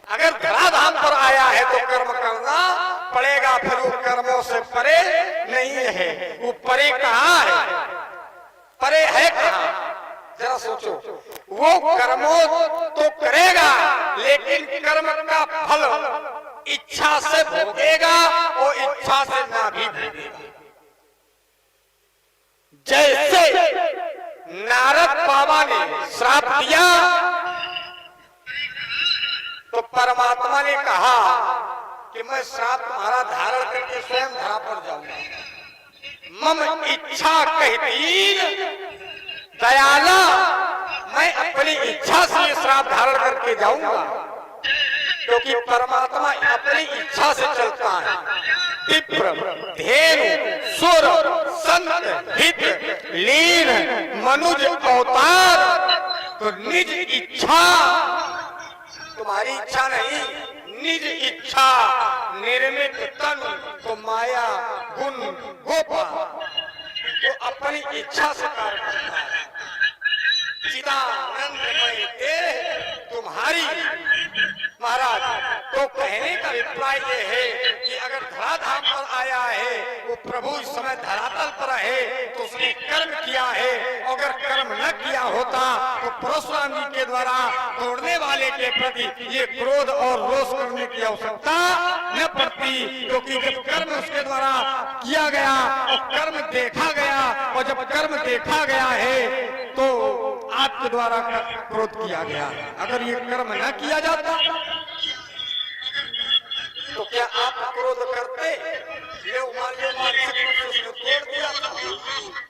अगर धराधाम पर आया है तो कर्म करना पड़ेगा, फिर वो कर्मों से परे नहीं है। वो परे कहाँ है, परे है कहाँ, जरा सोचो। वो कर्मों तो करेगा लेकिन कर्म का फल इच्छा से भोगेगा और इच्छा से ना भी भोगेगा। जैसे नारद बाबा ने श्राप दिया तो परमात्मा ने कहा कि मैं श्राप तुम्हारा धारण करके स्वयं धरा पर जाऊंगा। मम इच्छा कहती दयाला, मैं अपनी इच्छा से श्राप धारण करके जाऊंगा, क्योंकि परमात्मा अपनी इच्छा से चलता है। विप्र, धेनु, सुर, संत, हित, लीन, मनुज अवतार, तो निज इच्छा, तुम्हारी इच्छा नहीं, निज इच्छा निर्मित तन तो माया गुण गोपा, वो अपनी इच्छा से कार्य करता है। चिदानंदमय देह तुम्हारी। महाराज, तो कहने का अभिप्राय ये है कि अगर धराधाम पर आया है, वो प्रभु इस समय धरातल पर है, तो उसने कर्म किया है। अगर कर्म न किया होता तो परशुराम जी के द्वारा तोड़ने वाले के प्रति ये क्रोध और रोष करने की आवश्यकता न पड़ती, क्योंकि जब कर्म उसके द्वारा किया गया और कर्म देखा गया, और जब कर्म देखा गया है तो आपके द्वारा क्रोध किया गया। अगर ये कर्म न किया जाता तो क्या आप क्रोध करते? ये मानसिक रूप से उसने तोड़ दिया था,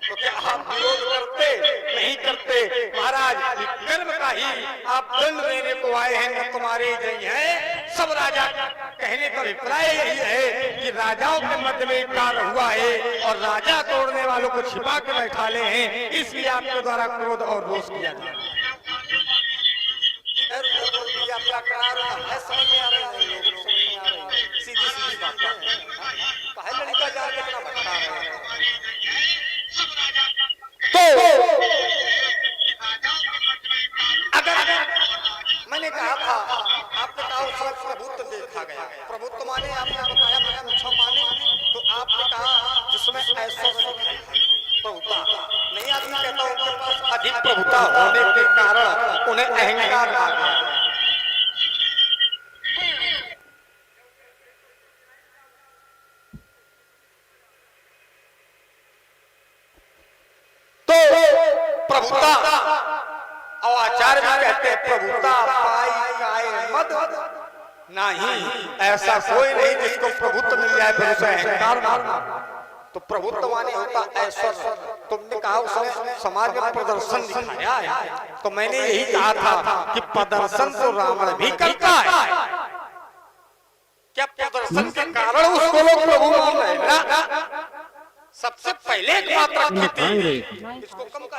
तो क्या आप विरोध करते? नहीं करते। महाराज, कर्म का ही आप दंड देने को आए हैं, न तुम्हारे नहीं है। सब राजा कहने का अभिप्राय यही है कि राजाओं के मध्य में कार्य हुआ है और राजा तोड़ने वालों को छिपा के बैठा ले हैं, इसलिए आपके द्वारा क्रोध और रोष किया गया। क्या करा रहा है, समझ में आ रहा है, लोग समझ में आ रहा है। सीधी सीधी बात है, पहले लड़का जा कितना भटका रहा है। तो अगर मैंने कहा था, आपने कहा उस वक्त प्रभुत्व देखा गया। प्रभुत्व माने आपने बताया मैं मुझे माने, तो आपने कहा जिसमें ऐश्वर्य प्रभुता नहीं, आदमी कहता उनके पास अधिक प्रभुता होने के कारण उन्हें अहंकार आ गया। तो प्रभुता, और आचार्य भी कहते हैं प्रभुता पाई काय मद नहीं, ऐसा कोई नहीं जिसको प्रभुत्व मिल जाए फिर उसे अहंकार मारना। तो प्रभुत्व माने होता ऐश्वर्य। तुमने कहा उसने समाज में प्रदर्शन दिखाया है, तो मैंने यही कहा था कि प्रदर्शन तो रावण भी करता है। क्या प्रदर्शन के कारण उसको लोग प्रभु मान रहे हैं? सबसे पहले एक बात रखी थी, इसको कम का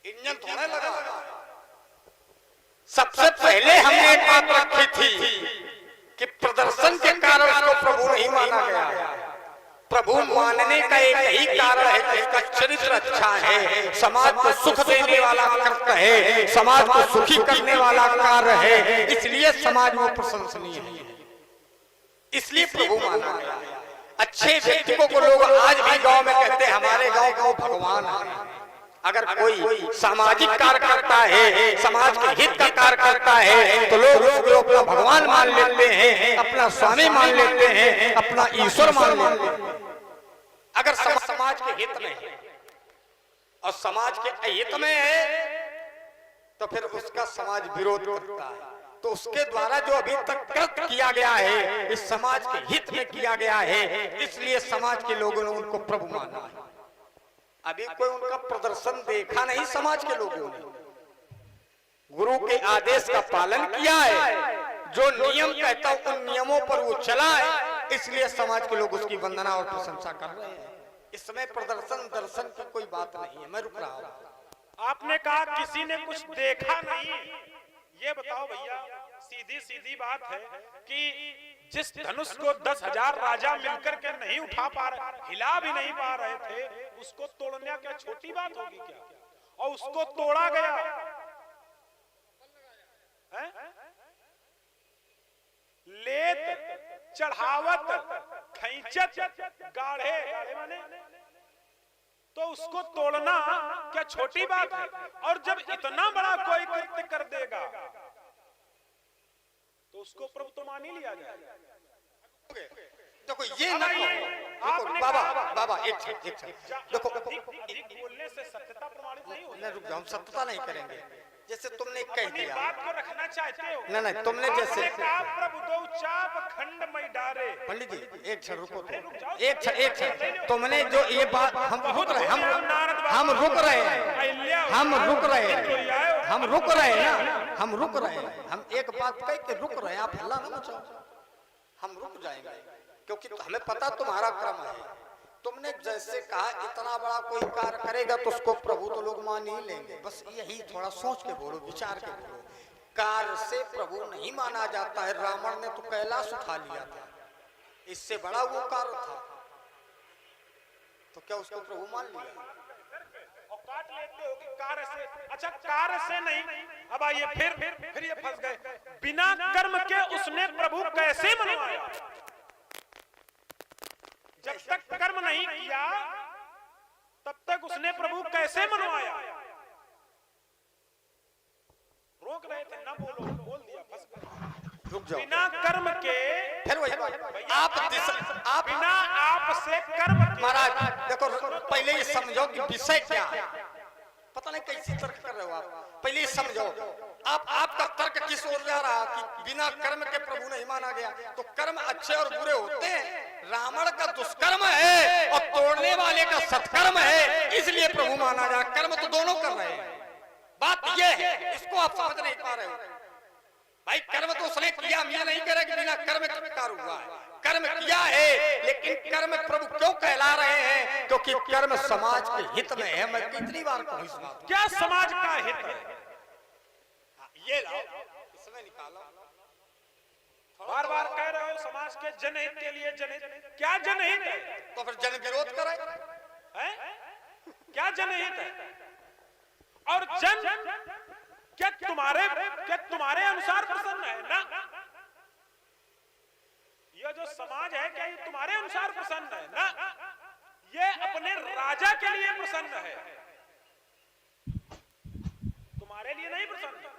इंजन थोड़ा लगा। सबसे पहले हमने एक बात रखी थी कि प्रदर्शन के कारण उसको प्रभु नहीं माना गया। प्रभु मानने का एक ही कारण है कि उसका चरित्र अच्छा है, समाज को सुख देने वाला कर्ता है, समाज को सुखी करने वाला कार्य है, इसलिए समाज में प्रशंसनीय है, इसलिए प्रभु माना गया। अच्छे व्यक्ति को लोग आज भी गांव में कहते हैं हमारे गांव का भगवान है। अगर कोई सामाजिक कार्य करता है, समाज के हित का कार्य करता है, तो लोग उसको अपना भगवान मान लेते हैं, अपना स्वामी मान लेते हैं, अपना ईश्वर मान लेते हैं। अगर समाज के हित में है और समाज के अहित में है तो फिर उसका समाज विरोध करता है। तो उसके द्वारा जो अभी तक कृत्य किया गया है इस समाज के हित में किया गया है, इसलिए समाज के लोगों ने उनको प्रभु माना है। अभी कोई उनका प्रदर्शन देखा नहीं समाज के लोगों ने। गुरु के आदेश का पालन किया है, जो नियम कहता है उन नियमों पर वो चला है, इसलिए समाज के लोग उसकी वंदना और प्रशंसा कर रहे हैं। इसमें प्रदर्शन दर्शन की कोई बात नहीं है। मैं रुक रहा हूँ। आपने कहा किसी ने कुछ देखा नहीं, ये बताओ भैया, सीधी सीधी बात है कि जिस धनुष को 10,000 राजा मिलकर के नहीं उठा पा रहे, हिला भी नहीं पा रहे थे, उसको तोड़ना क्या छोटी बात होगी क्या? और उसको तोड़ा गया। चढ़ावत, खैंचत, गाढ़े, गाढ़े माने तो उसको तोड़ना क्या छोटी बात है? और जब इतना बड़ा कोई कृत्य कर देगा तो उसको प्रभु तो मान ही लिया जाएगा। देखो ये ना देखो बाबा एक देखो बोलने से सत्यता प्रमाणित नहीं होती। रुक जाओ, हम सत्यता नहीं करेंगे। जैसे तुमने कह दिया, बात को रखना चाहते हो। नहीं तुमने जैसे प्रभु दो चाप खंड में डारे। पंडित जी एक क्षण रुको, तो एक क्षण तुमने जो ये बात हम रुक रहे हैं हम रुक रहे हैं हम एक बात कह के रुक रहे हैं। आप हल्ला ना मचाओ, हम रुक जाएंगे क्योंकि हमें पता तुम्हारा क्रम है। तुमने जैसे कहा इतना बड़ा कोई कार्य करेगा तो उसको प्रभु तो लोग मान ही लेंगे। बस यही थोड़ा सोच के बोलो, विचार के बोलो। कार्य से प्रभु नहीं माना जाता है। रावण ने तो कैलाश उठा लिया था, इससे बड़ा वो कार्य था, तो क्या उसको प्रभु मान लिया? और काट लेते हो कि कार्य से। अच्छा कार्य से नहीं, अब आइए फिर ये फंस गए। बिना कर्म के उसने प्रभु कैसे मनवाया? जब तक कर्म नहीं किया तब तक उसने प्रभु कैसे मनवाया? रोक रहे थे ना, बोलो, बोल दिया, फंस गए। रुक जाओ। बिना कर्म के फिर वही बात, आप बिना आपसे कर्म के। महाराज देखो, पहले ये समझो कि विषय क्या है। पता नहीं कैसी तर्क कर रहे हो आप, पहले ये समझो। आपका तर्क किस ओर जा रहा कि बिना कर्म के प्रभु नहीं माना गया? तो कर्म अच्छे और बुरे होते हैं। रावण का दुष्कर्म है और तोड़ने वाले का सत्कर्म है, इसलिए प्रभु माना जाए। कर्म तो दोनों कर रहे हैं। बात ये है, इसको आप समझ नहीं पा रहे हो भाई। कर्म तो उसने किया, हम ये नहीं कह रहे कि बिना कर्म के कार्य हुआ है। कर्म किया है, लेकिन कर्म प्रभु क्यों कहला रहे हैं? क्योंकि कर्म समाज के हित में है। मैं कितनी बार कहूं इस बात। क्या समाज का हित है? ये लाओ, इसमें निकालो। बार बार कह रहे हो समाज के जनहित के लिए। जनहित क्या जनहित है? तो फिर जन विरोध करे हैं? क्या जनहित है? और जन क्या तुम्हारे अनुसार प्रसन्न है ना? ये जो समाज है क्या ये तुम्हारे अनुसार प्रसन्न है ना? ये अपने राजा के लिए प्रसन्न है, तुम्हारे लिए नहीं प्रसन्न।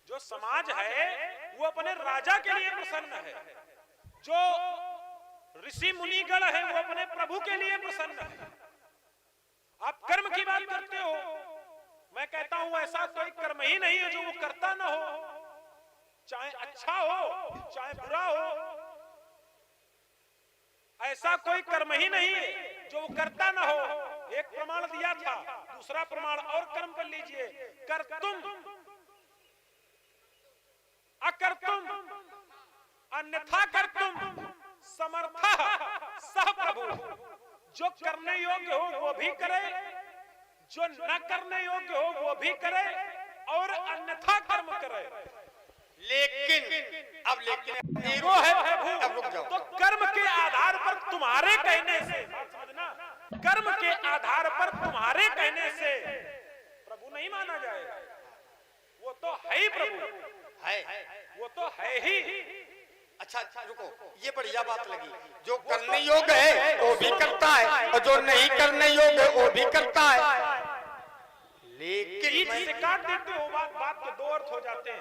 जो समाज है वो अपने राजा के लिए प्रसन्न है। जो ऋषि मुनिगण है वो अपने प्रभु के लिए प्रसन्न है। आप कर्म की बात करते हो, मैं कहता हूं ऐसा कोई कर्म ही नहीं है जो वो करता ना हो, चाहे अच्छा हो चाहे बुरा हो। ऐसा कोई कर्म ही नहीं है जो वो करता ना हो। एक प्रमाण दिया था, दूसरा प्रमाण और कर्म कर लीजिए। कर्तुम अकर्तुम अन्यथा कर्तुम समर्थः सह प्रभु। जो करने योग्य हो वो भी करे, जो न करने योग्य हो वो भी करे, और अन्यथा कर्म करे। लेकिन वो है प्रभु। अब रुक जाओ। तो कर्म के आधार पर तुम्हारे कहने से, बात समझना, कर्म के आधार पर तुम्हारे कहने से प्रभु नहीं माना जाएगा। वो तो है ही प्रभु, है वो तो है ही। अच्छा रुको, ये बढ़िया बात लगी। जो करने योग्य है वो भी करता है, और जो नहीं करने योग्य है वो भी करता है। लेकिन मैं काट देते हो, बात के दो अर्थ हो जाते हैं।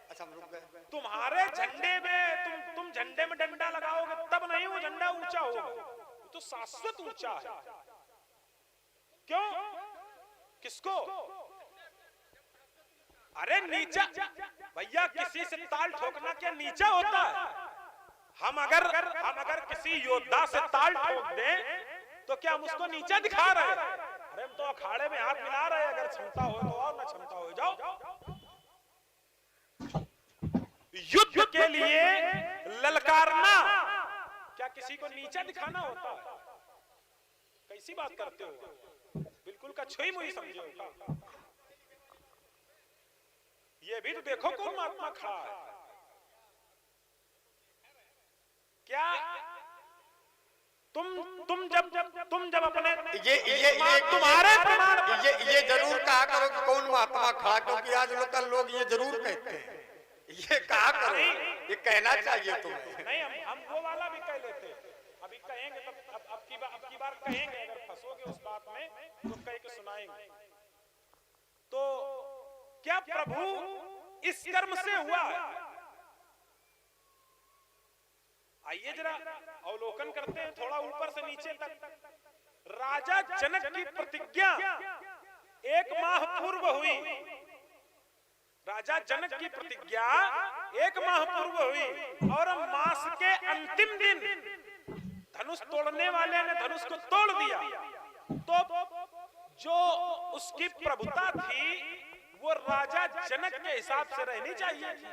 अच्छा हम रुक गए। तुम्हारे झंडे में तुम झंडे में डंडा लगाओगे तब नहीं वो झंडा ऊंचा होगा, वो तो शाश्वत ऊंचा है। क्यों? किसको? अरे नीचा भैया, किसी से ताल ठोकना क्या नीचा होता है? हम अगर किसी योद्धा से ताल ठोक दें तो क्या हम उसको नीचा दिखा रहे हैं? अरे हम तो अखाड़े में हाथ मिला रहे हैं। अगर क्षमता हो तो और न क्षमता हो जाओ। युद्ध के लिए ललकारना क्या किसी को नीचा दिखाना होता है? कैसी बात करते हो? बिल्कुल का छुई मुई समझे हो। ये भी तो देखो कौन महात्मा खड़ा है। क्या तुम जब अपने तुम्हारे प्रमाण ये जरूर कहा करो कि कौन महात्मा खड़ा, क्योंकि आज लोग ये जरूर कहते हैं। ये कहा करो। ये कहना चाहिए तुम्हें। नहीं, हम वो वाला भी कह लेते, अभी कहेंगे तब अब की बार कहेंगे, अगर फंसोगे उस बात में तो कह के सुनाएंगे। तो क्या प्रभु इस कर्म से हुआ? आइए जरा अवलोकन करते हैं थोड़ा ऊपर से नीचे तक। राजा जनक की प्रतिज्ञा 1 माह पूर्व हुई। राजा जनक की प्रतिज्ञा 1 माह पूर्व हुई और मास के अंतिम दिन धनुष तोड़ने वाले ने धनुष को तोड़ दिया। तो जो उसकी प्रभुता थी वो राजा जनक के हिसाब से रहनी चाहिए थी,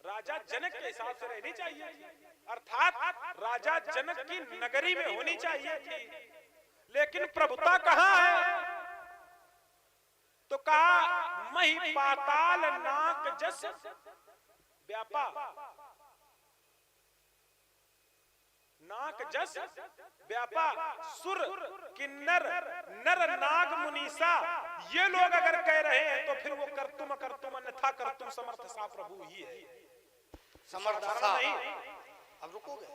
राजा जनक के हिसाब से रहनी चाहिए थी, अर्थात राजा जनक की नगरी में होनी चाहिए थी। लेकिन प्रभुता कहां है? तो कहा मही पाताल नाक जस व्यापा, नाक जस व्यापा, सुर किन्नर नर नाग मुनीसा। ये लोग अगर कह रहे हैं तो फिर वो कर्तुम कर्तुम अन्यथा कर्तुम समर्थ सा प्रभु ही है, समर्थ नहीं। अब रुकोगे?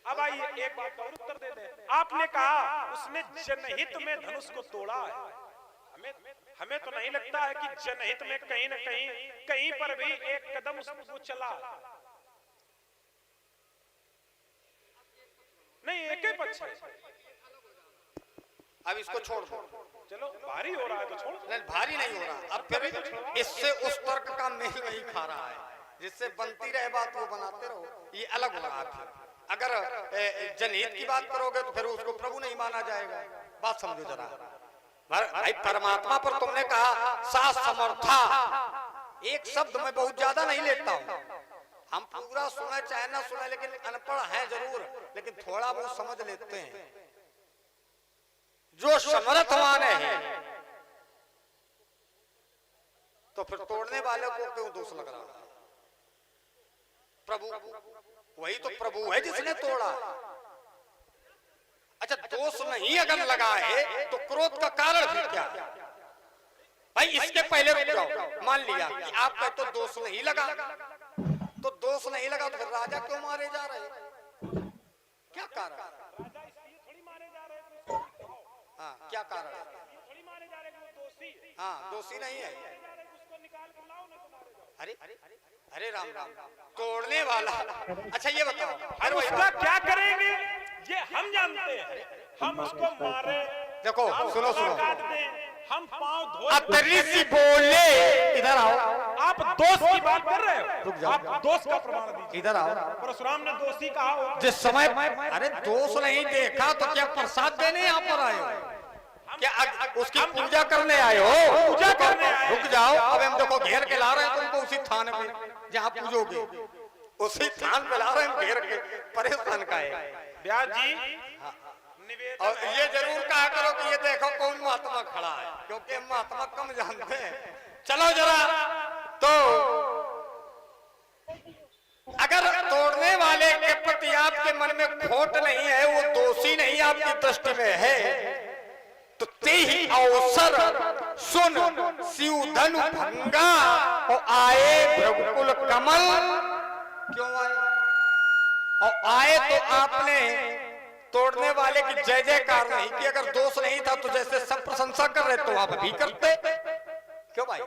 अब आइए एक बात का और उत्तर दे दें। आपने कहा उसने जनहित में धनुष को तोड़ा है। हमें तो नहीं लगता है कि जनहित में कहीं न कहीं पर भी एक कदम उसको चला। नहीं, एक ही पक्ष है। अब इसको छोड़ दो। चलो भारी हो रहा है तो छोड़। नहीं, भारी नहीं हो रहा। अब फिर इससे उस तर्क का मेल नहीं खा रहा है, जिससे बनती रहे बात वो बनाते रहो, ये अलग हो रहा है। अगर जनहित की बात करोगे तो फिर उसको प्रभु नहीं माना जाएगा। बात समझो जरा भाई। परमात्मा पर तुमने कहा सा समर्था, एक शब्द मैं बहुत ज्यादा नहीं लेता हूँ। हम पूरा सुने चाहे ना सुने, लेकिन अनपढ़ हैं जरूर, लेकिन थोड़ा बहुत समझ लेते हैं। जो समर्थवान है तो फिर तोड़ने वाले को क्यों दोष लग रहा है? प्रभु वही तो प्रभु है जिसने तोड़ा। अच्छा, दोष नहीं अगर लगा है तो क्रोध का कारण फिर क्या है? भाई इसके पहले रुक जाओ। मान लिया कि आपका तो दोष नहीं लगा, तो दोष नहीं लगा तो फिर राजा क्यों मारे जा रहे हैं? क्या कारण? राजा इसलिए थोड़ी मारे जा रहे हैं। हाँ, क्या कारण है? थोड़ी मारे जा रहे हैं वो दोषी। हाँ, दोषी नहीं है। उसको निकाल के लाओ ना तो मारे जाओ। अरे अरे राम राम, तोड़ने वाला। अच्छा ये बताओ, हम उसका क्या करेंगे ये हम जानते हैं। हम उसको मारे, देखो सुनो सुनो, काट दें, हम पांव धो। अतरी सी बोले, इधर आओ। आप दोष की बात कर रहे हो, रुक जाओ। आप दोष का प्रमाण दीजिए। इधर आओ। परशुराम ने दोषी कहा हो। जिस समय अरे दोष नहीं देखा तो क्या प्रसाद देने यहाँ पर आए हो? क्या उसकी पूजा करने आए हो? पूजा करने आए। रुक जाओ, अब हम देखो घेर के ला रहे हैं तुमको उसी थान पे जहाँ पूजोगे, उसी थान पे ला रहे हैं घेर के। परेशान का है ब्यास जी। निवेदन और ये जरूर कहा करो कि ये देखो कौन महात्मा खड़ा है, क्योंकि हम महात्मा कम जानते हैं। चलो जरा, तो अगर तोड़ने वाले के प्रति आपके मन में खोट नहीं है, वो दोषी नहीं आपकी दृष्टि में है, तो ते ही अवसर सुन शिव धनु भंगा और आए भृगुकुल कमल। क्यों आए? और आए तो आपने तोड़ने वाले की जय जयकार नहीं की। अगर दोष नहीं था तो जैसे सब प्रशंसा कर रहे तो आप भी करते। क्यों भाई?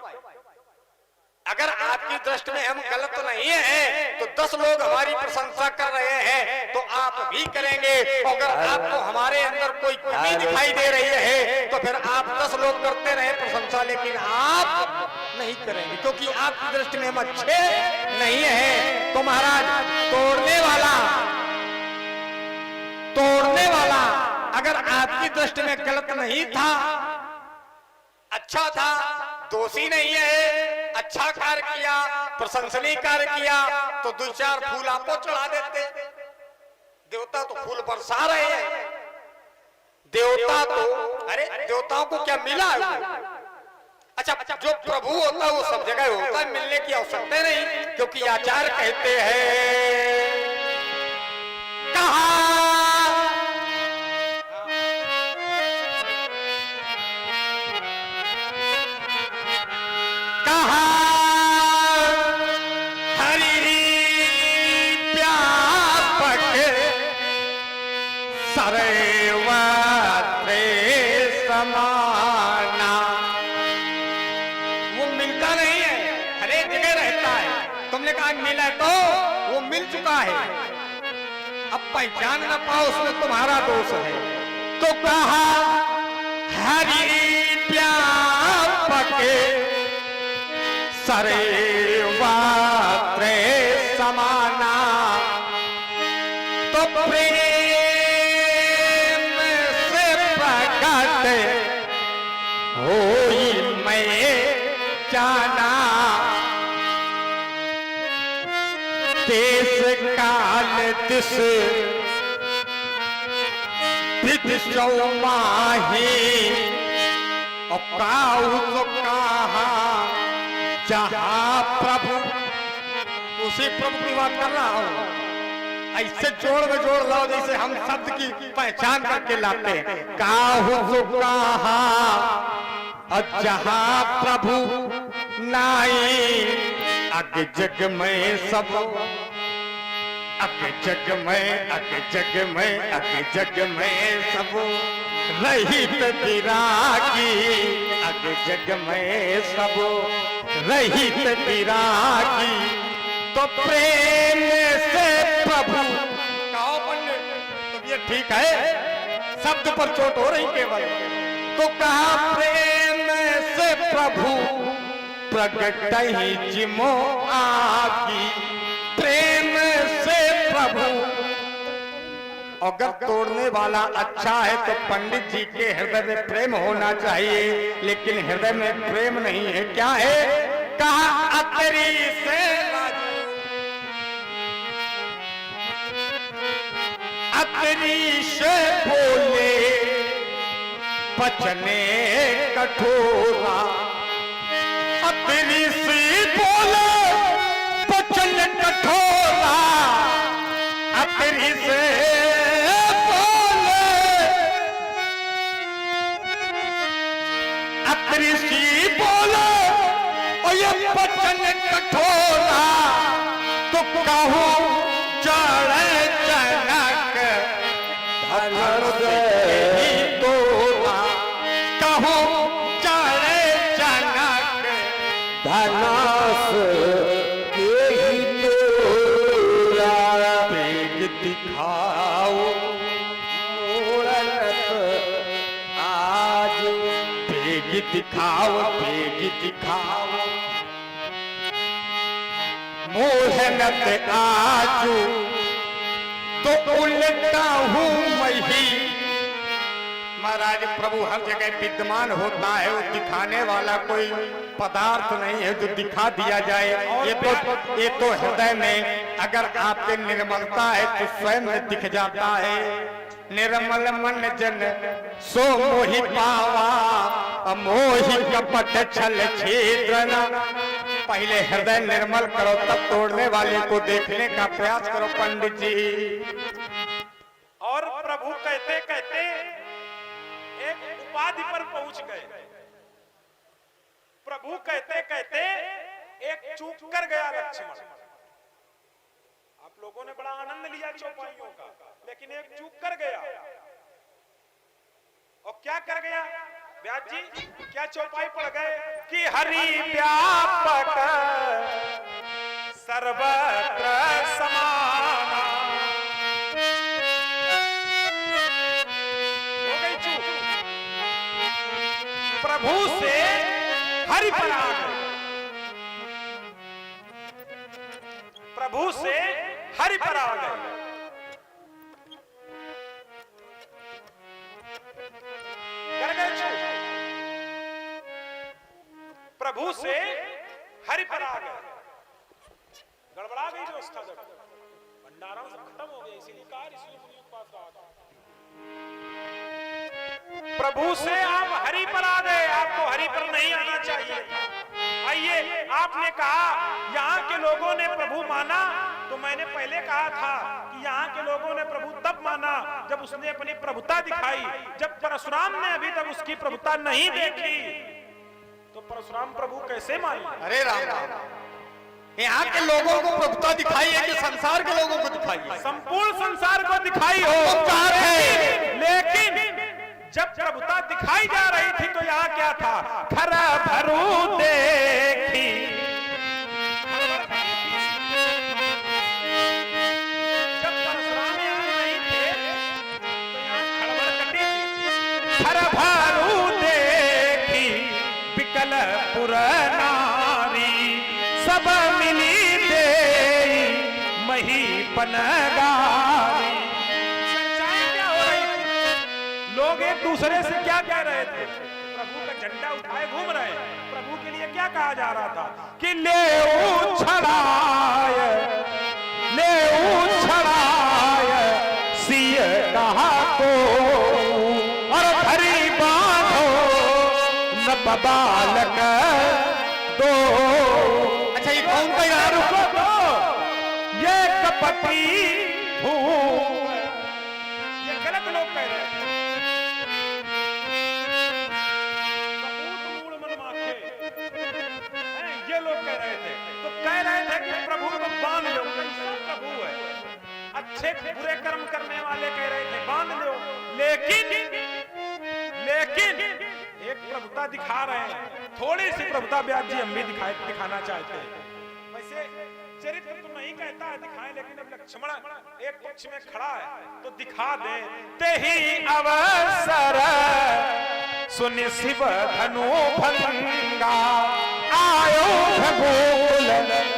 अगर आपकी दृष्टि में हम गलत नहीं है तो 10 लोग हमारी प्रशंसा कर रहे हैं तो आप भी करेंगे। अगर आपको हमारे अंदर कोई कमी दिखाई दे रही है तो फिर आप 10 लोग करते रहे प्रशंसा, लेकिन आप नहीं करेंगे, क्योंकि आपकी दृष्टि में हम अच्छे नहीं है। तो महाराज, तोड़ने वाला अगर आपकी दृष्टि में गलत नहीं था, अच्छा था, दोषी नहीं है, अच्छा कार्य किया, प्रशंसनीय कार्य किया, तो 2-4 फूल आपको चढ़ा देते। देवता तो फूल बरसा रहे हैं। देवता तो, अरे देवताओं को क्या मिला है? अच्छा, जो प्रभु होता है वो सब जगह होता है, मिलने की आवश्यकता नहीं, क्योंकि आचार्य कहते हैं कहा सर्वत्र समाना। वो मिलता नहीं है, हर एक जगह रहता है। तुमने कहा मिला तो वो मिल चुका है, अब पहचान न पाओ उसमें तुम्हारा दोष है। तो कहा हरि व्यापक सर्वत्र समाना। तो प्रेम से प्रकट होई मैं जाना। देश काल दिश विदिशो माही और काऊ तो कहा जहां प्रभु, उसी प्रभु की बात कर रहा हूं। ऐसे जोड़ में जोड़ लाओ जैसे हम शब्द की पहचान करके लाते हैं। काहू तो कहा और जहां प्रभु नाई, अग जग में सब, अग जग में, अग जग में, अग जग में सब रहित विरागी। अग जग में सब रहित विरागी। तो प्रेम से प्रभु, कहो पंडित तो ये ठीक है, शब्द पर चोट हो रही केवल। तो कहा प्रेम से प्रभु प्रगट ही जिमो आगी। प्रेम से प्रभु, अगर तोड़ने वाला अच्छा है तो पंडित जी के हृदय में प्रेम होना चाहिए, लेकिन हृदय में प्रेम नहीं है। क्या है? कहा अतरी से अतरी से बोले बचने कठोरा। अतरी से बोले बचन कठोरा। अतरी से बोले, अतरी सी बोले और ये बचन कठोरा। तो कहो चढ़े जनक धनुष ही तोड़ा। कहो चढ़े जनक धनुष ही तोड़ा। तेज दिखाओ मूरत आज, तेज दिखाओ, तेज दिखाओ मोहनत आजू। तो उल्टा हूं मैं ही। महाराज प्रभु हर जगह विद्यमान होता है, वो दिखाने वाला कोई पदार्थ नहीं है जो दिखा दिया जाए। ये तो हृदय में अगर आपके निर्मलता है तो स्वयं में दिख जाता है। निर्मल मन जन सो मोहि पावा, मोहि कपट छल छेदना। पहले हृदय निर्मल करो तब तोड़ने वाले को देखने का प्रयास करो पंडित जी। और प्रभु कहते कहते एक उपाधि पर पहुंच गए। प्रभु कहते कहते एक चूक कर गया लक्ष्मण। आप लोगों ने बड़ा आनंद लिया चौपाइयों का, लेकिन एक चूक कर गया। और क्या कर गया व्यास जी? क्या चौपाई पड़ गए कि हरि व्यापक सर्वत्र समाना। हो गई चूक। प्रभु से हरि पर आ गए, प्रभु से हरि पर आ गए। कर गए चूक। प्रभु से हरि पर आ गए। गड़बड़ा गई व्यवस्था, जब भंडारा सब खत्म हो गया। इसीलिए कहा ऋषि मुनि पास आ गए। प्रभु से आप हरि पर आ गए, आपको हरि पर नहीं आना चाहिए। आइए, आपने कहा यहाँ के लोगों ने प्रभु माना, तो मैंने पहले कहा था कि यहाँ के लोगों ने प्रभु तब माना जब उसने अपनी प्रभुता दिखाई। जब परशुराम ने अभी तक उसकी प्रभुता नहीं देखी तो परशुराम प्रभु कैसे माने? अरे राम राम, यहाँ के लोगों को प्रभुता दिखाई है कि संसार के लोगों को दिखाई है? संपूर्ण संसार को दिखाई हो, लेकिन जब प्रभुता दिखाई जा रही थी तो यहाँ क्या था? खर भरू देखी, जब परशुराम यहाँ नहीं थे तो यहाँ खड़बड़ कटी थी। खर भरू देखी बिकल पुर नारी, सब मिली दे मही पनगारी। चर्चाएं क्या हो रही थी? लोग एक दूसरे से क्या कह रहे थे? प्रभु का झंडा उठाए घूम रहे हैं। प्रभु के लिए क्या कहा जा रहा था? कि ले छड़ाए, ले छड़ाए सिय कहा को, और धरी बांधो न बालक दो। अच्छा, ये कौन का यहाँ रुको तो, ये कपटी हूँ, ये गलत लोग कह रहे हैं। कपूत मूल मन माखे, ये लोग कह रहे थे। तो कह रहे थे कि प्रभु को बांध लो, कैसा प्रभु है? अच्छे बुरे कर्म करने वाले कह रहे थे बांध लो, लेकिन एक प्रभुता दिखा रहे हैं। थोड़ी सी प्रभुता ब्याज जी हम भी दिखाना चाहते हैं। वैसे चरित्र तो नहीं कहता है दिखाएं, लेकिन अब लक्ष्मण एक पक्ष में खड़ा है तो दिखा दे। ते ही अवसर सुनि शिव धनु भंगा, आयो भगोल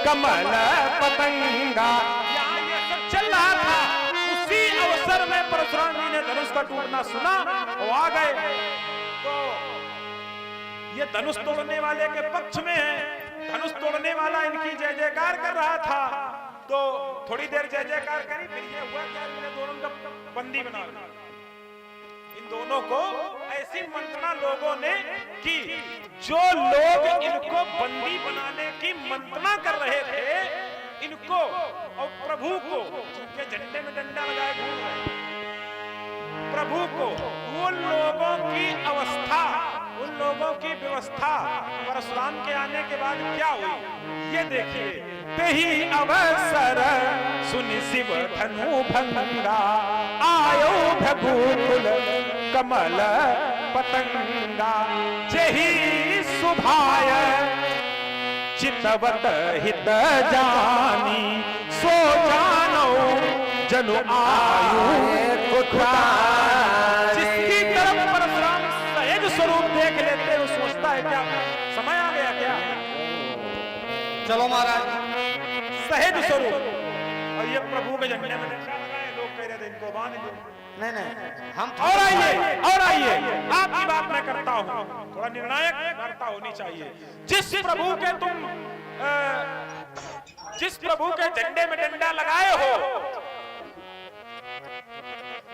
कमल पतंगा। यहाँ ये सब चल रहा था, उसी अवसर में परशुराम जी ने धनुष का टूटना सुना और आ गए। तो ये धनुष तोड़ने वाले के पक्ष में है। धनुष तोड़ने वाला इनकी जय जयकार कर रहा था, तो थोड़ी देर जय जयकार करी, फिर ये हुआ क्या? इन्होंने दोनों का बंदी बना लिया। इन दोनों को ऐसी मंत्रणा लोगों ने की, जो लोग इनको बंदी बनाने की मंत्रणा कर रहे थे, इनको और प्रभु को, जिनके झंडे में डंडा लगाए घूम रहे प्रभु को, वो लोगों की अवस्था, उन लोगों की व्यवस्था परशुराम के आने के बाद क्या हुई, ये देखिए। ते ही अवसर सुनि शिव धनु भंगा, आयो भगुकुल कमल पतंगा। जेहि सुभाय चितवत हित जानी, सो जानो जनु आयु जिसकी तरफ परशुराम सहज स्वरूप देख लेते वो सोचता है क्या समय आ गया क्या? चलो महाराज, सहज स्वरूप। और ये प्रभु के झंडे में डंडा लगाए, लोग कह रहे थे इनको बांध दो। नहीं हम और आइए आपकी बात मैं करता हूँ, थोड़ा निर्णायक वार्ता होनी चाहिए। जिस प्रभु के झंडे में डंडा लगाए हो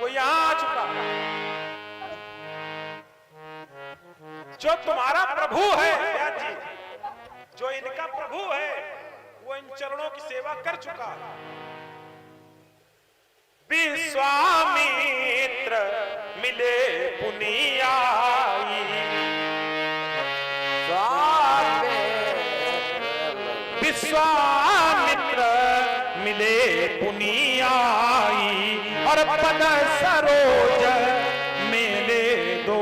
वो यहां आ चुका। जो तुम्हारा प्रभु है जी, जो इनका प्रभु है, वो इन चरणों की सेवा कर चुका। विश्वामित्र मिले पुनियाई, विश्वामित्र मिले पुनियाई, और पद सरोज मेले दो।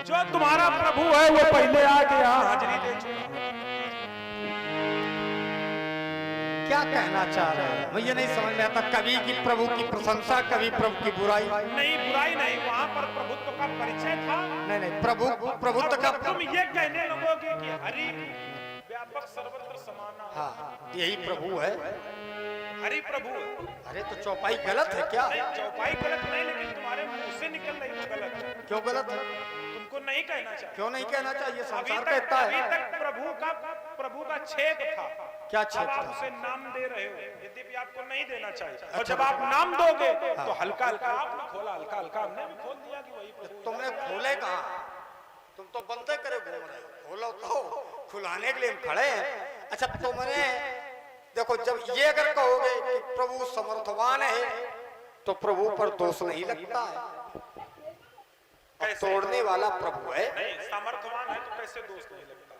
जो तुम्हारा प्रभु है वो पहले आ गया, हाजिरी दे चुका। क्या कहना चाह रहे हैं? मुझे नहीं समझ में आता। कभी की प्रभु की प्रशंसा, कभी प्रभु की बुराई। नहीं, बुराई नहीं, वहां पर प्रभुत्व का परिचय था। नहीं, प्रभुत्व का। तुम ये कहने लगोगे कि हरि व्यापक सर्वत्र समाना। हाँ, यही प्रभु है, हरि प्रभु है। अरे तो चौपाई गलत है क्या? नहीं, चौपाई गलत नहीं, लेकिन तुम्हारे मुंह से निकल रही तो गलत है। क्यों गलत है? तुमको नहीं कहना चाहिए। क्यों नहीं कहना चाहिए? संसार कहता है। अभी तक प्रभु का छेद था। क्या छेद था? आप उसे नाम दे रहे हो, यद्यपि आपको नहीं देना चाहिए। और जब आप नाम दोगे तो हल्का हल्का आपने खोला, हल्का हल्का हमने भी खोल दिया कि वही प्रभु। तुमने खोले कहाँ? तुम तो बंदे करे घूम रहे हो। खोलो तो, खुलाने के लिए हम खड़े हैं। अच्छा, तुमने देखो, जब ये अगर कहोगे कि प्रभु समर्थवान है तो प्रभु पर दोष नहीं लगता है। तोड़ने वाला प्रभु है। नहीं, समर्थवान है तो कैसे दोष नहीं लगता?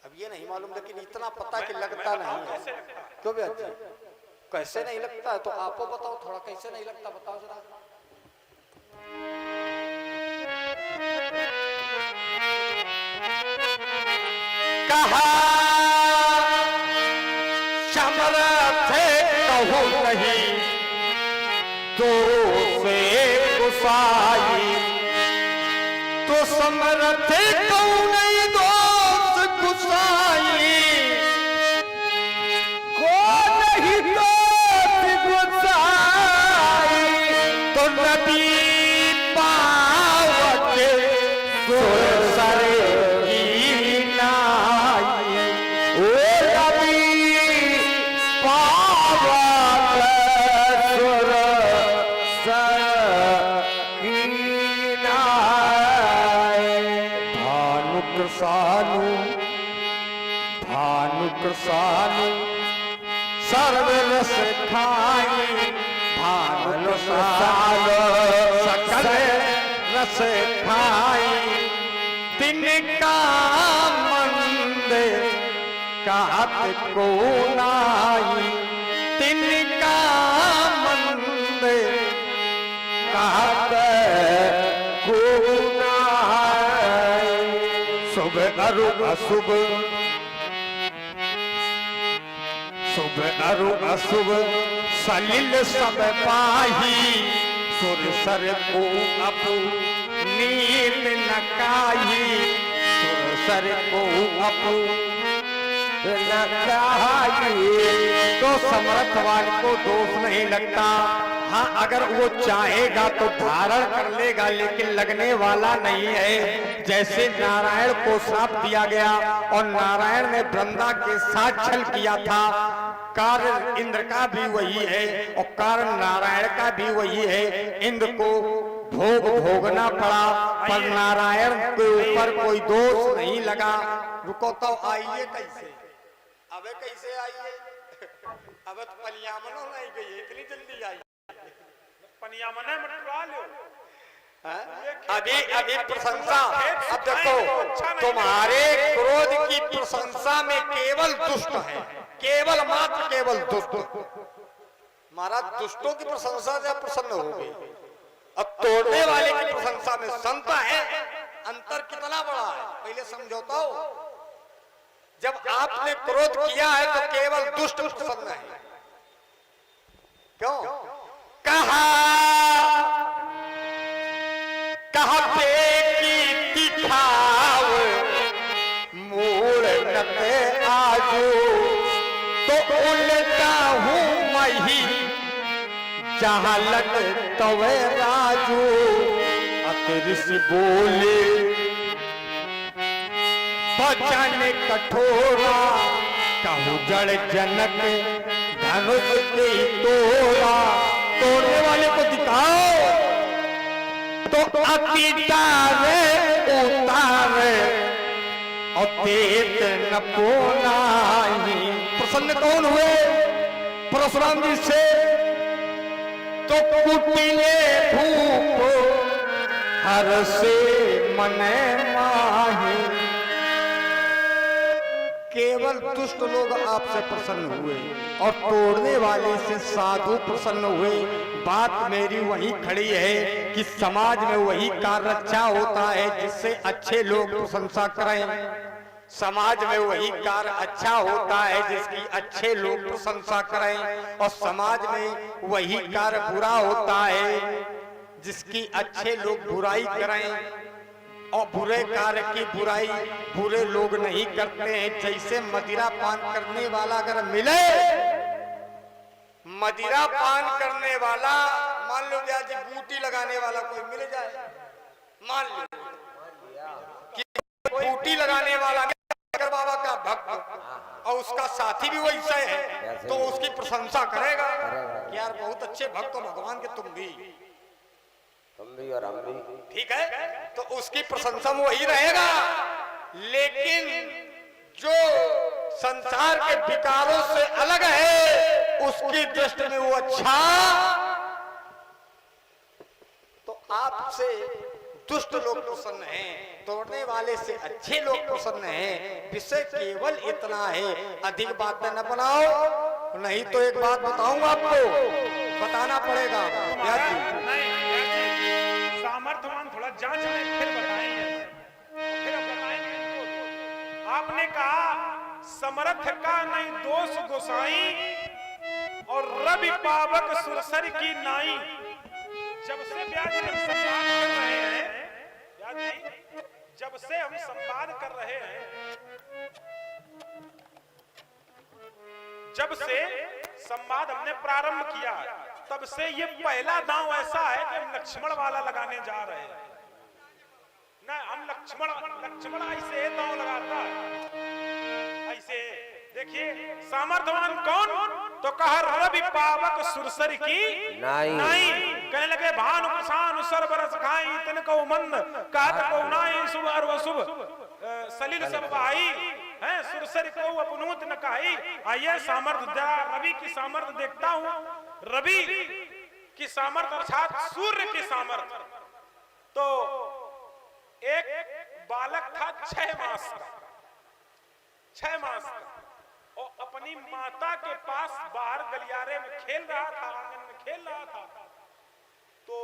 अब ये नहीं मालूम, लेकिन इतना पता कि लगता नहीं है। कैसे लगता है? क्यों ब्याज जी, कैसे नहीं लगता है? तो आपको बताओ थोड़ा, कैसे नहीं लगता बताओ जरा। कहा समर्थ कहूँ नहीं तो से गुसाई, तो समर्थ कहूँ नहीं दोस्त गुसाई, को नहीं दोस्त गुसाई, तो नदी पावत सुर की नाई, ओ नदी पावत सुर की नाई। भानु कृसानु भानु कृसानु सर्व रस खाई, भानु कृसानु सकल रस खाई, तिनका मंद कहत को नाई, तिनका मंद कहत को नाई। शुभ अरु अशुभ, शुभ अरु अशुभ सलिल सब पाही, सुर सर को अपू नीत न काही, सुर सर को अपू न काही। तो समर्थवान को दोष नहीं लगता। हाँ, अगर वो चाहेगा तो धारण कर लेगा, लेकिन लगने वाला नहीं है। जैसे नारायण को श्राप दिया गया और नारायण ने वृंदा के साथ छल किया था, कारण इंद्र का भी वही है और कारण नारायण का भी वही है। इंद्र को भोग भोगना पड़ा, पर नारायण के ऊपर कोई दोष नहीं लगा। रुको तो आइए कैसे, अबे कैसे आइए, अब तो पलियामनो नहीं गई, इतनी जल्दी आई। पनियामने में टुरा लो। अभी अभी प्रशंसा, अब देखो तुम्हारे क्रोध की प्रशंसा में केवल दुष्ट है, केवल मात्र केवल दुष्ट। महाराज दुष्टों की प्रशंसा से प्रसन्न हो गए, अब तोड़ने वाले की प्रशंसा में संत है। अंतर कितना बड़ा है पहले समझौता हो। जब आपने क्रोध किया है तो केवल दुष्ट प्रसन्न है। क्यों? कहा कहते की दिखाव मूल नते आजू, तो उल्टा हूँ मही जहाँ लग तवे राजू। अतिरिस बोले बचन कठोरा, कहूँ जड़ जनक धनुष के तोड़ा। तोड़ने वाले को दिखाओ तो अति डारे उतारे और तेत न पोनाही। प्रसन्न कौन हुए परशुराम जी से? तो कुटिले भूप हर से मने माही। केवल दुष्ट लोग आपसे प्रसन्न हुए और तोड़ने वाले से साधु प्रसन्न हुए। बात मेरी वही खड़ी है कि समाज में वही कार्य अच्छा होता है जिससे अच्छे लोग प्रशंसा करें। समाज में वही कार्य अच्छा होता है जिसकी अच्छे लोग प्रशंसा करें, और समाज में वही कार्य बुरा होता है जिसकी अच्छे लोग बुराई करें। और बुरे कार्य की बुराई बुरे लोग नहीं करते हैं। जैसे मदिरा पान करने वाला अगर मिले, मदिरा पान करने वाला, मान लो ब्याज बूटी लगाने वाला कोई मिल जाए, मान लो कि बूटी लगाने वाला बाबा का भक्त और उसका साथी भी वैसा है, तो उसकी प्रशंसा करेगा कि यार बहुत अच्छे भक्त हो भगवान के, तुम भी और हम भी ठीक है, तो उसकी प्रशंसा में वही रहेगा। लेकिन जो संसार के विकारों से अलग है उसकी दृष्टि में वो अच्छा, तो आपसे दुष्ट लोग प्रसन्न हैं, तोड़ने वाले से अच्छे लोग प्रसन्न हैं। विषय केवल इतना है, अधिक बातें न बनाओ, नहीं तो एक बात बताऊंगा आपको, बताना पड़ेगा। सामर्थ्यवान थोड़ा जांच में फिर बताएंगे, फिर बताएंगे इनको। आपने कहा समर्थ का नहीं दोष गोसाई और रवि पावक सुरसर की नाई। जब से ब्याज हम संवाद कर रहे हैं, ब्याज जी, जब से हम संवाद कर रहे हैं, जब से संवाद हमने प्रारंभ किया, तब से ये पहला दांव ऐसा है कि हम लक्ष्मण वाला लगाने जा रहे हैं। ना हम लक्ष्मण ऐसे दांव लगाता है, ऐसे देखिए। सामर्थ्यवान कौन? तो कहा रवि पावक सुरसर की नाई। कहने लगे भानु प्रसान सर बरस खाई तन को मंद कहत को नाई शुभ और शुभ सलिल सब भाई हैं सुरसर को अपनूत न कहाई। आइए सामर्थ्य रवि की सामर्थ्य देखता हूं। रवि की सामर्थ्य अर्थात सूर्य की सामर्थ्य। तो एक बालक था 6 मास का, 6 मास का, और अपनी माता के पास बाहर गलियारे में खेल रहा था, आंगन में खेल रहा था। तो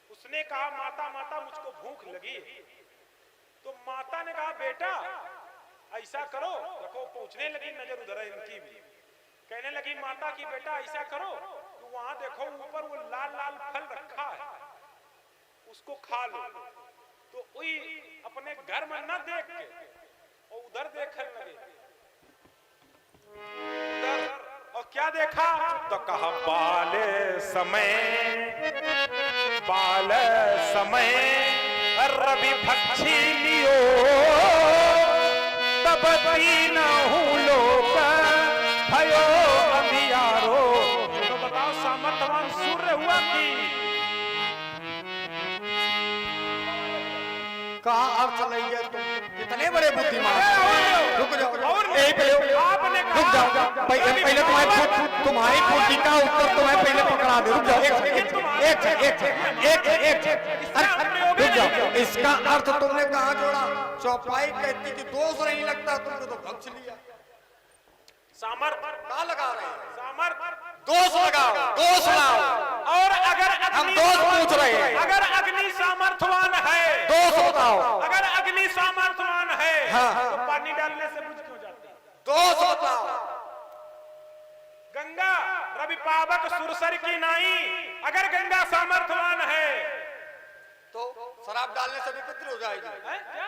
उसने कहा माता माता मुझको भूख लगी। तो माता ने कहा बेटा ऐसा करो, देखो पहुंचने लगी नजर उधर इनकी भी, कहने लगी माता की बेटा ऐसा करो, तो वहां देखो ऊपर वो लाल लाल फल रखा है, उसको खा लो। तो वही अपने घर में न देख के और उधर देखने लगे, उधर, और क्या देखा? तो कहा बाले समय रवि भक्षी लियो तब तीनहु लोक भयो अंधियारो। तो बताओ सामर्थ्यवान सूर्य हुआ कि कहा अर्थ नहीं है? तुम कितने बड़े बुद्धिमान। रुक जाओ, आपने रुक जाओ, पहले तुम्हारी फुर्ती का उत्तर तुम्हें पहले पकड़ा दे। रुक जाओ, रुक जाओ। इसका अर्थ तुमने कहाँ जोड़ा? चौपाई कहती कि दोष नहीं लगता, तुमने तो भक्ष लिया। सामर्थ्य कहाँ लगा रहे हैं? सामर्थ्य दोष लगाओ, दोष लाओ। और अगर हम दोष पूछ रहे हैं, अगर अग्नि सामर्थ्यवान है, दोष बताओ। अगर अग्नि सामर्थ्यवान है, हाँ। तो पानी डालने से बुझ क्यों जाती है? दोष बताओ। गंगा रवि पावक सुरसर की नाई, अगर गंगा सामर्थ्यवान है तो शराब डालने से भी पवित्र हो जाएगी, क्या?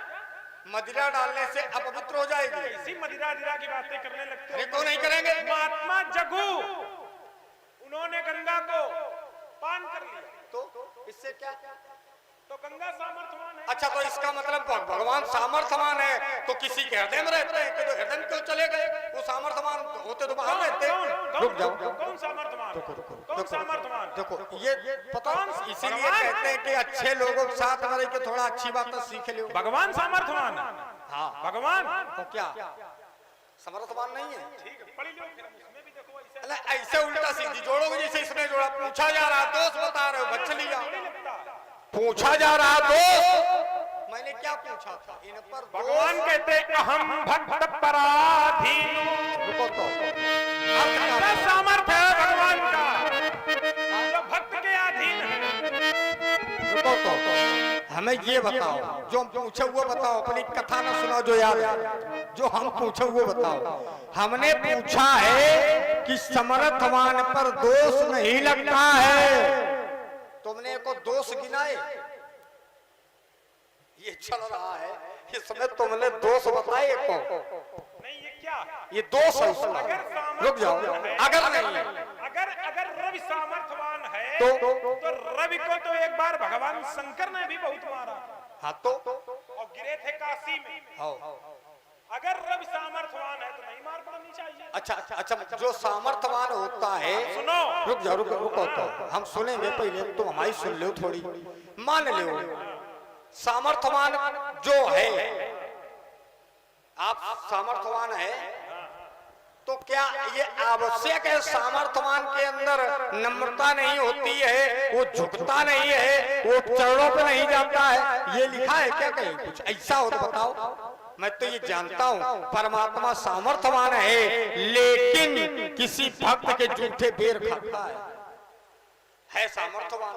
मदिरा डालने से अपवित्र हो जाएगी। इसी मदिरा की बातें करने लगते अरे क्यों नहीं करेंगे? महात्मा जगू उन्होंने गंगा को पान कर लिया, तो इससे क्या? तो गंगा सामर्थ्यवान है। अच्छा, तो इसका मतलब भगवान सामर्थ्यवान है तो किसी के हृदय में रहते हैं कि तो हृदय में क्यों चले गए? वो सामर्थ्यवान होते तो बाहर रहते। रुक जाओ, कौन सामर्थ्यवान? कौन सामर्थ्यवान? देखो ये पता, इसीलिए कहते हैं कि अच्छे लोगों के साथ रह के थोड़ा अच्छी बातें सीख लो। भगवान सामर्थ्यवान। हाँ, भगवान तो क्या समर्थवान नहीं है? ठीक है, पढ़ी लो फिर उसमें भी देखो ऐसे अरे ऐसे उल्टा सीधी जोड़ोगे जैसे इसने जोड़ा। पूछा जा रहा दोष बता रहे हो, बच्चे लिया। पूछा जा रहा दोष, मैंने क्या पूछा था? इन पर भगवान कहते अहम भक्त पराधीन। रुको तो, ऐसा सामर्थ्य है भगवान का जो भक्त के अधीन है। रुको तो, हमें ये बताओ, जो हम पूछे हुए बताओ, अपनी कथा ना सुनाओ जो याद है, जो हम पूछे हुए बताओ। हमने पूछा है कि समर्थवान पर दोष नहीं लगता है, तुमने को दोष गिनाए? ये चल रहा है इसमें, तुमने दोष बताए को? नहीं, ये क्या है? ये दोष है उसमें। रुक जाओ, अगर नहीं, अगर रवि सामर्थ्यवान है तो रवि को तो एक बार भगवान शंकर ने भी बहुत मारा। हाँ तो, और गिरे थे काशी में। अगर रवि सामर्थ्यवान है तो नहीं मार पड़नी चाहिए। अच्छा, जो सामर्थ्यवान होता है, सुनो, रुक जाओ, रुको तो, हम सुनेंगे पहले, तुम हमारी सुन लो थोड़ी, मान लो सामर्थ्यवान जो है, आप सामर्थ्यवान है तो क्या ये आवश्यक है? सामर्थ्यवान के अंदर नम्रता नहीं होती है, वो झुकता नहीं है, वो चरणों पे नहीं जाता है, ये लिखा है क्या कहीं? कुछ ऐसा हो तो बताओ। मैं तो ये जानता हूँ परमात्मा सामर्थ्यवान है, लेकिन किसी भक्त के जूठे बेर खाता है सामर्थ्यवान।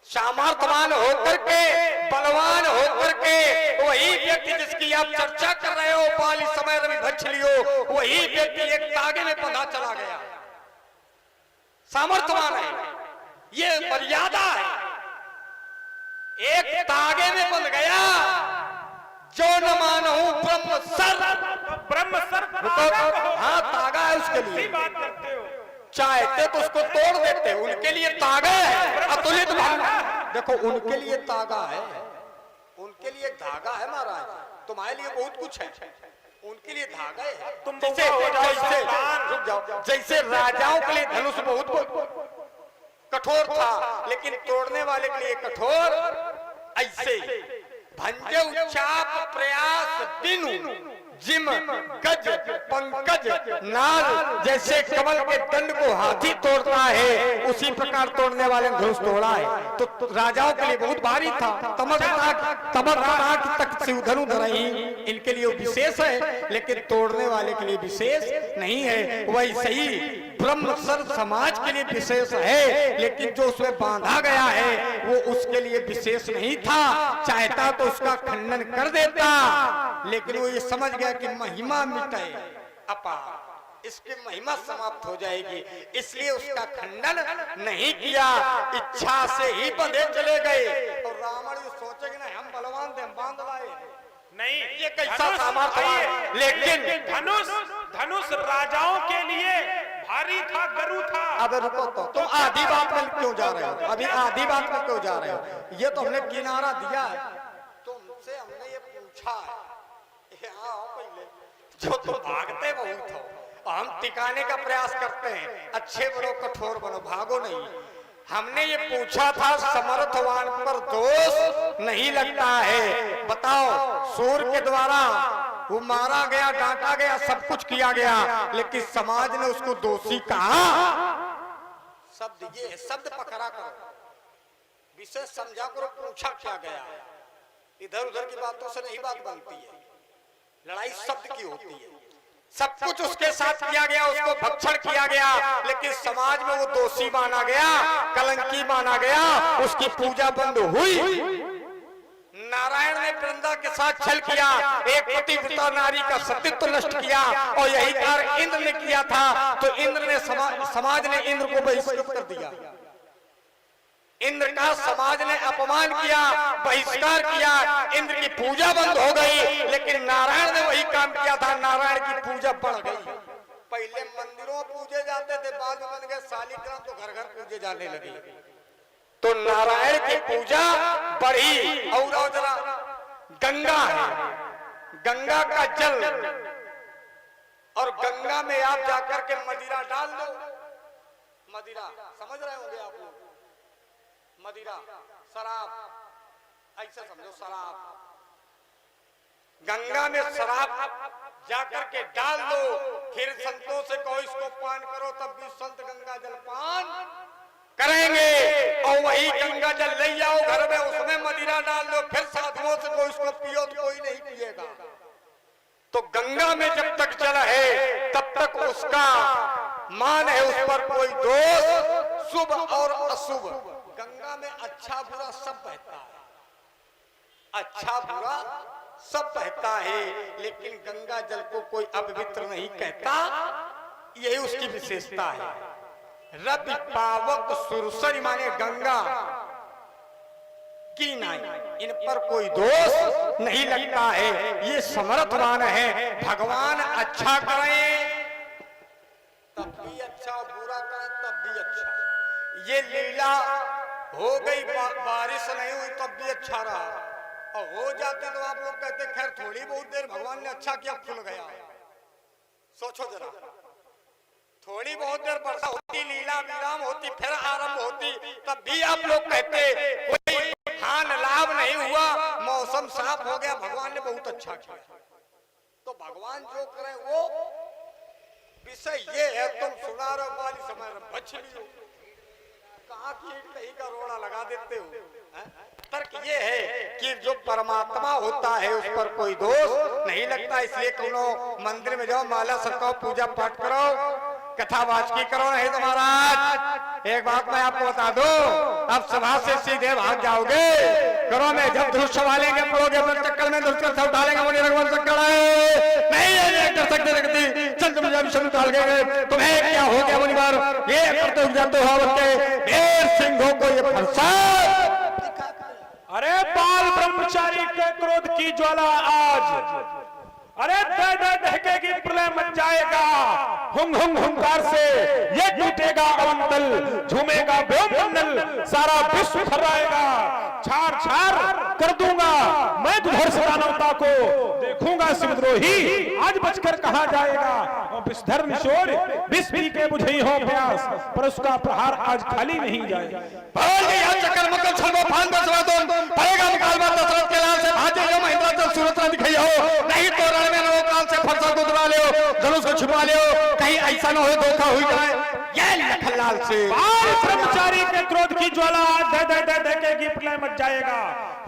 सामर्थ्यवान होकर के, बलवान होकर के, वही व्यक्ति जिसकी आप चर्चा कर रहे हो, बाली समय रवि भक्ष लियो, वही व्यक्ति एक तागे में बंधा चला गया। सामर्थ्यवान है, ये मर्यादा है। एक तागे में बंध गया, जो न मानू ब्रह्म सर। हाँ, तागा है उसके लिए। बात करते हो, चाहते तो उसको तोड़ देते, उनके लिए तागा है अतुलित भागा। देखो, उनके लिए तागा है, उनके लिए धागा है महाराज, तुम्हारे लिए बहुत कुछ है, उनके लिए धागा है। तुम जैसे रुक जाओ, जैसे राजाओं के लिए धनुष बहुत कठोर था, लेकिन तोड़ने वाले के लिए कठोर, ऐसे भंजो चाप प्रयास दिनु जिम गज पंकज नाल, जैसे कमल के दंड को हाथी तोड़ता है, उसी प्रकार तोड़ने वाले ने धनुष तोड़ा है। तो राजाओं के लिए बहुत भारी था। तमर तक शिवधनु धरही, इनके लिए विशेष है, लेकिन तोड़ने वाले के लिए विशेष नहीं है। वैसे ही ब्रह्म सर समाज के लिए विशेष है, लेकिन जो उसमें बांधा गया है वो उसके लिए विशेष नहीं था। चाहता तो उसका खंडन कर देता, लेकिन वो ये समझ गया कि महिमा मिटे अपार, इसकी महिमा समाप्त हो जाएगी, इसलिए उसका खंडन नहीं किया, इच्छा से ही बंधे चले गए। और रावण ये सोचेगा ना हम बलवान थे, हम बांध लाए नहीं, ये कैसा सामर्थ्य है। लेकिन धनुष राजाओं के लिए भारी था, गरु था। अब रुको, तो तुम आधी बात में क्यों जा रहे हो? अभी आधी बात में क्यों जा रहे हो? ये तो हमने किनारा दिया है, तुमसे हमने ये पूछा है, पहले जो तुम भागते बहुत हो, हम टिकाने का प्रयास करते हैं, अच्छे बनो कठोर बनो, भागो नहीं। हमने ये पूछा था समर्थवान पर दोष नहीं लगता है। बताओ, सूर के द्वारा वो मारा गया, डांटा गया, सब कुछ किया गया, लेकिन समाज ने उसको दोषी कहा। शब्द ये शब्द पकड़ा करो, विशेष समझा करो, पूछा क्या गया। इधर उधर की बातों से नहीं बात बनती है, लड़ाई शब्द की होती है। सब कुछ उसके साथ किया गया, उसको भक्षण किया गया, लेकिन समाज में वो दोषी माना गया, कलंकी माना गया, उसकी पूजा बंद हुई। नारायण ने वृंदा के साथ छल किया, एक पतिव्रता नारी का सतीत्व नष्ट किया, और यही कार्य इंद्र ने किया था। तो इंद्र ने समाज ने इंद्र को बहिष्कृत कर दिया। इंद्र का समाज ने अपमान किया, बहिष्कार किया, इंद्र की पूजा बंद हो गई। लेकिन नारायण ने वही काम किया था, नारायण की पूजा बढ़ गई। पहले मंदिरों में पूजे जाते थे, बाद में बन गए शालिग्राम, तो घर घर पूजे जाने लगे। तो नारायण की पूजा बढ़ी। और जरा गंगा है, गंगा का जल, और गंगा में आप जाकर के मदिरा डाल दो। मदिरा समझ रहे होंगे आप लोग, मदिरा शराब, ऐसा समझो शराब। गंगा में शराब जाकर के डाल दो, फिर संतों से कहो इसको पान करो, तब भी संत गंगा जल पान करेंगे। और वही गंगा जल ले जाओ घर में, उसमें मदिरा डाल दो, फिर साधुओं से कहो इसको पियो, तो कोई नहीं पिएगा। तो गंगा में जब तक जल है तब तक उसका मान है, उस पर कोई दोष शुभ और अशुभ। गंगा में अच्छा बुरा सब बहता है, अच्छा बुरा सब बहता है, लेकिन गंगा जल को कोई अपवित्र नहीं कहता, यही उसकी विशेषता है। रवि पावक सुरसरी माने गंगा की नाई, इन पर कोई दोष नहीं लगता है, ये समर्थवान है। भगवान अच्छा करें तब भी अच्छा, बुरा करें तब भी अच्छा। ये लीला हो गई, बारिश नहीं हुई तब भी अच्छा रहा, और हो जाते तो आप लोग कहते खैर थोड़ी बहुत देर भगवान ने अच्छा किया, खुल गया। सोचो जरा, थोड़ी बहुत देर वर्षा होती, लीला विराम होती, फिर आरंभ होती, तब भी आप लोग कहते कोई हान लाभ नहीं हुआ, मौसम साफ हो गया, भगवान ने बहुत अच्छा किया। तो भगवान जो करे वो विषय ये है, तुम सुना रहे वाली समय मछली हो, कहाँ की कहीं का रोड़ा लगा देते हो। तर्क ये है कि जो परमात्मा होता है उस पर कोई दोष नहीं लगता, इसलिए कोनो मंदिर में जाओ, माला सरकाओ, पूजा पाठ करो, कथावाचकी करो। नहीं तो महाराज एक बात मैं आपको बता दूं, अब सभा से सीधे भाग जाओगे, करो में जब धनुष संभालेंगे पड़ोगे तो चक्कर में धनुष से उठा लेंगे, मुझे रघुवन चक्कर नहीं कर सकते रखती चल तुम जब शब्द डाल गए तुम्हें क्या हो गया मुनि बार ये करते जाते हो ढेर सिंहों को ये फरसा। अरे बाल ब्रह्मचारी के क्रोध की ज्वाला आज, अरे दह दह दहकेगी प्रलय मच जाएगा, हुंग हुंग हुंकार से ये टूटेगा अवंतल, झूमेगा व्योममंडल, सारा विश्व थर्राएगा, छार छार कर दूंगा मैं तुझर से दानवता को, देखूंगा शिवद्रोही आज बचकर कहा जाएगा। और विषधर निशोर विष पी के बुझई हो प्यास, पर उसका प्रहार आज खाली नहीं जाएगा। बोल गया चक्कर मुकल छलवा फान बसवा दो पड़ेगा निकाल बात दशरथ के लाल से भाजे जो महिंद्रा जब सूरत ना दिखाई हो, नहीं तो रण में रो काल से फरसा को दबा ले धनुष को छुपा ले, कहीं ऐसा न हो धोखा हुई जाए। ये लखनलाल से ब्रह्मचारी के क्रोध की ज्वाला आज दह दह दह दहकेगी प्रलय मच जाएगा,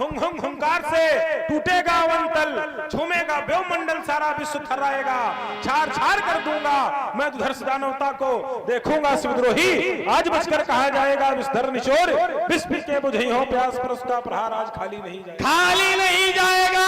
हुंग हुंग हुंकार से टूटेगा अवंतल, झूमेगा व्योममंडल, सारा विश्व थर्राएगा, छार छार कर दूंगा मैं तुझर से दानवता को, देखूंगा शिवद्रोही आज बचकर कहा जाएगा। विषधर निशोर विष पी के बुझई हो प्यास, पर उसका प्रहार आज खाली नहीं जाएगा, खाली नहीं जाएगा।